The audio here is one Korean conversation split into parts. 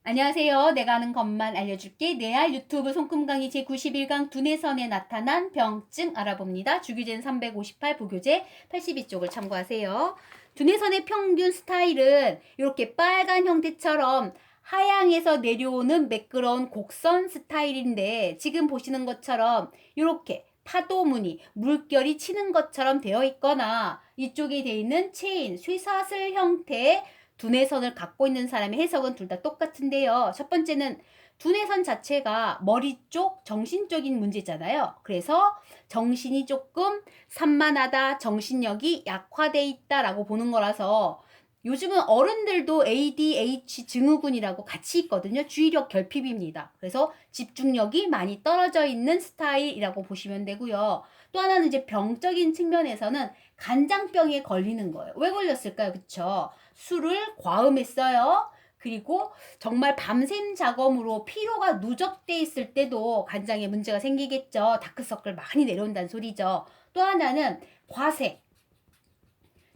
안녕하세요. 내가 아는 것만 알려줄게. 내알 유튜브 손금 강의 제91강 두뇌선에 나타난 병증 알아봅니다. 주규제는 358, 부교재 82쪽을 참고하세요. 두뇌선의 평균 스타일은 이렇게 빨간 형태처럼 하향에서 내려오는 매끄러운 곡선 스타일인데 지금 보시는 것처럼 이렇게 파도무늬, 물결이 치는 것처럼 되어 있거나 이쪽에 되어 있는 체인, 쇠사슬 형태의 두뇌선을 갖고 있는 사람의 해석은 둘 다 똑같은데요. 첫 번째는 두뇌선 자체가 머리 쪽, 정신 쪽인 문제잖아요. 그래서 정신이 조금 산만하다, 정신력이 약화돼 있다라고 보는 거라서 요즘은 어른들도 ADH 증후군이라고 같이 있거든요. 주의력 결핍입니다. 그래서 집중력이 많이 떨어져 있는 스타일이라고 보시면 되고요. 또 하나는 이제 병적인 측면에서는 간장병에 걸리는 거예요. 왜 걸렸을까요? 그쵸? 술을 과음했어요. 그리고 정말 밤샘 작업으로 피로가 누적돼 있을 때도 간장에 문제가 생기겠죠. 다크서클 많이 내려온다는 소리죠. 또 하나는 과색.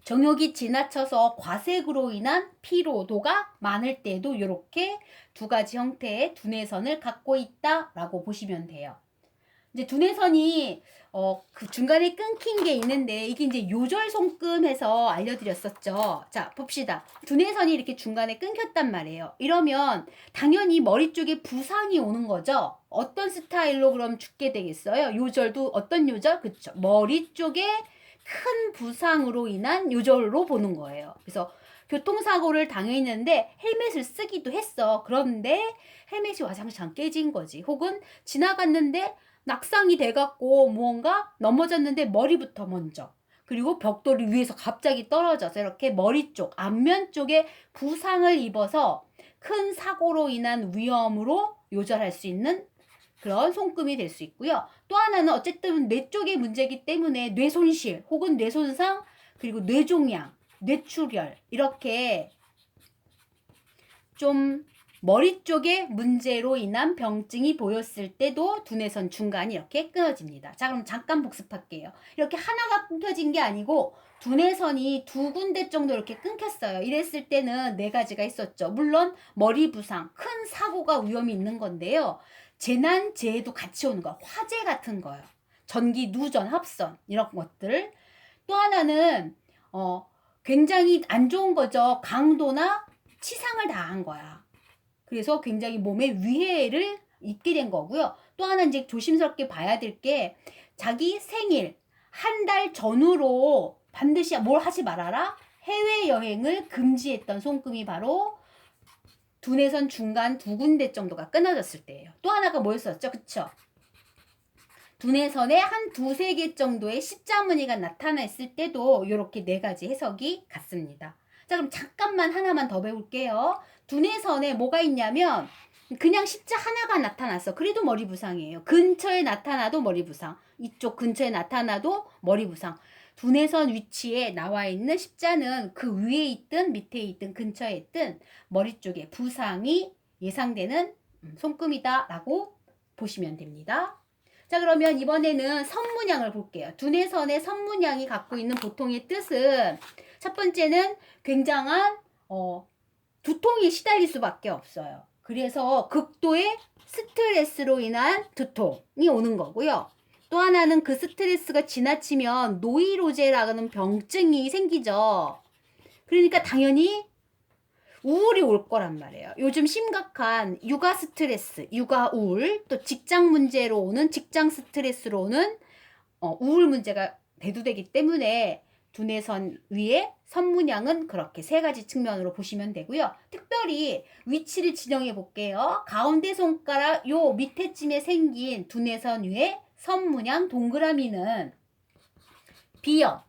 정욕이 지나쳐서 과색으로 인한 피로도가 많을 때도 이렇게 두 가지 형태의 두뇌선을 갖고 있다라고 보시면 돼요. 이제 두뇌선이 그 중간에 끊긴 게 있는데 이게 이제 요절 손금해서 알려드렸었죠. 자, 봅시다. 두뇌선이 이렇게 중간에 끊겼단 말이에요. 이러면 당연히 머리 쪽에 부상이 오는 거죠. 어떤 스타일로 그럼 죽게 되겠어요? 요절도 어떤 요절? 그쵸. 머리 쪽에 큰 부상으로 인한 요절로 보는 거예요. 그래서 교통사고를 당했는데 헬멧을 쓰기도 했어. 그런데 헬멧이 와장창 깨진 거지. 혹은 지나갔는데 낙상이 돼갖고 무언가 넘어졌는데 머리부터 먼저. 그리고 벽돌이 위에서 갑자기 떨어져서 이렇게 머리 쪽, 앞면 쪽에 부상을 입어서 큰 사고로 인한 위험으로 요절할 수 있는 그런 손금이 될 수 있고요. 또 하나는 어쨌든 뇌 쪽의 문제이기 때문에 뇌손실 혹은 뇌손상 그리고 뇌종양, 뇌출혈 이렇게 좀 머리 쪽에 문제로 인한 병증이 보였을 때도 두뇌선 중간이 이렇게 끊어집니다. 자, 그럼 잠깐 복습할게요. 이렇게 하나가 끊겨진 게 아니고 두뇌선이 두 군데 정도 이렇게 끊겼어요. 이랬을 때는 네 가지가 있었죠. 물론 머리 부상, 큰 사고가 위험이 있는 건데요. 재난, 재해도 같이 오는 거, 화재 같은 거요. 전기, 누전, 합선 이런 것들. 또 하나는 굉장히 안 좋은 거죠. 강도나 치상을 당한 거야. 그래서 굉장히 몸에 위해를 입게 된 거고요. 또 하나 이제 조심스럽게 봐야 될 게 자기 생일 한 달 전후로 반드시 뭘 하지 말아라? 해외여행을 금지했던 손금이 바로 두뇌선 중간 두 군데 정도가 끊어졌을 때예요. 또 하나가 뭐였었죠? 그쵸? 두뇌선에 한 두세 개 정도의 십자무늬가 나타났을 때도 이렇게 네 가지 해석이 같습니다. 자, 그럼 잠깐만 하나만 더 배울게요. 두뇌선에 뭐가 있냐면 그냥 십자 하나가 나타났어. 그래도 머리 부상이에요. 근처에 나타나도 머리 부상. 이쪽 근처에 나타나도 머리 부상. 두뇌선 위치에 나와 있는 십자는 그 위에 있든 밑에 있든 근처에 있든 머리 쪽에 부상이 예상되는 손금이다라고 보시면 됩니다. 자, 그러면 이번에는 선문양을 볼게요. 두뇌선의 선문양이 갖고 있는 보통의 뜻은 첫 번째는 굉장한 두통이 시달릴 수밖에 없어요. 그래서 극도의 스트레스로 인한 두통이 오는 거고요. 또 하나는 그 스트레스가 지나치면 노이로제라는 병증이 생기죠. 그러니까 당연히 우울이 올 거란 말이에요. 요즘 심각한 육아 스트레스, 육아 우울, 또 직장 문제로 오는 직장 스트레스로 오는 우울 문제가 대두되기 때문에 두뇌선 위에 선문양은 그렇게 세 가지 측면으로 보시면 되고요. 특별히 위치를 지정해 볼게요. 가운데 손가락 요 밑에쯤에 생긴 두뇌선 위에 선문양 동그라미는 비염,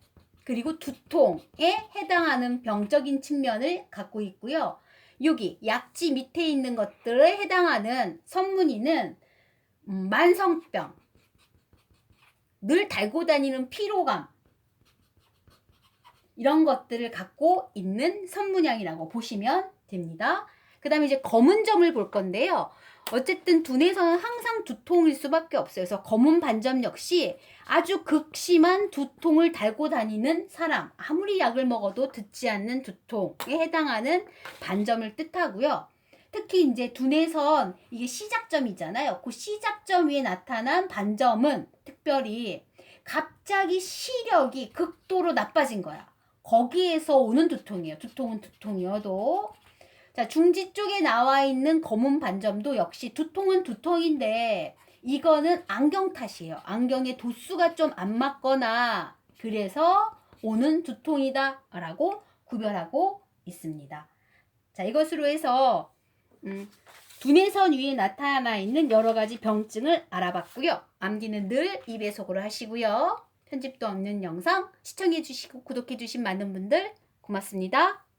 그리고 두통에 해당하는 병적인 측면을 갖고 있고요. 여기 약지 밑에 있는 것들에 해당하는 선문이는 만성병, 늘 달고 다니는 피로감 이런 것들을 갖고 있는 선문양이라고 보시면 됩니다. 그 다음에 이제 검은 점을 볼 건데요. 어쨌든 두뇌선은 항상 두통일 수밖에 없어요. 그래서 검은 반점 역시 아주 극심한 두통을 달고 다니는 사람, 아무리 약을 먹어도 듣지 않는 두통에 해당하는 반점을 뜻하고요. 특히 이제 두뇌선 이게 시작점이잖아요. 그 시작점 위에 나타난 반점은 특별히 갑자기 시력이 극도로 나빠진 거야. 거기에서 오는 두통이에요. 두통은 두통이어도. 자, 중지 쪽에 나와 있는 검은 반점도 역시 두통은 두통인데 이거는 안경 탓이에요. 안경의 도수가 좀 안 맞거나 그래서 오는 두통이다 라고 구별하고 있습니다. 자, 이것으로 해서 두뇌선 위에 나타나 있는 여러 가지 병증을 알아봤고요. 암기는 늘 2배속으로 하시고요. 편집도 없는 영상 시청해 주시고 구독해 주신 많은 분들 고맙습니다.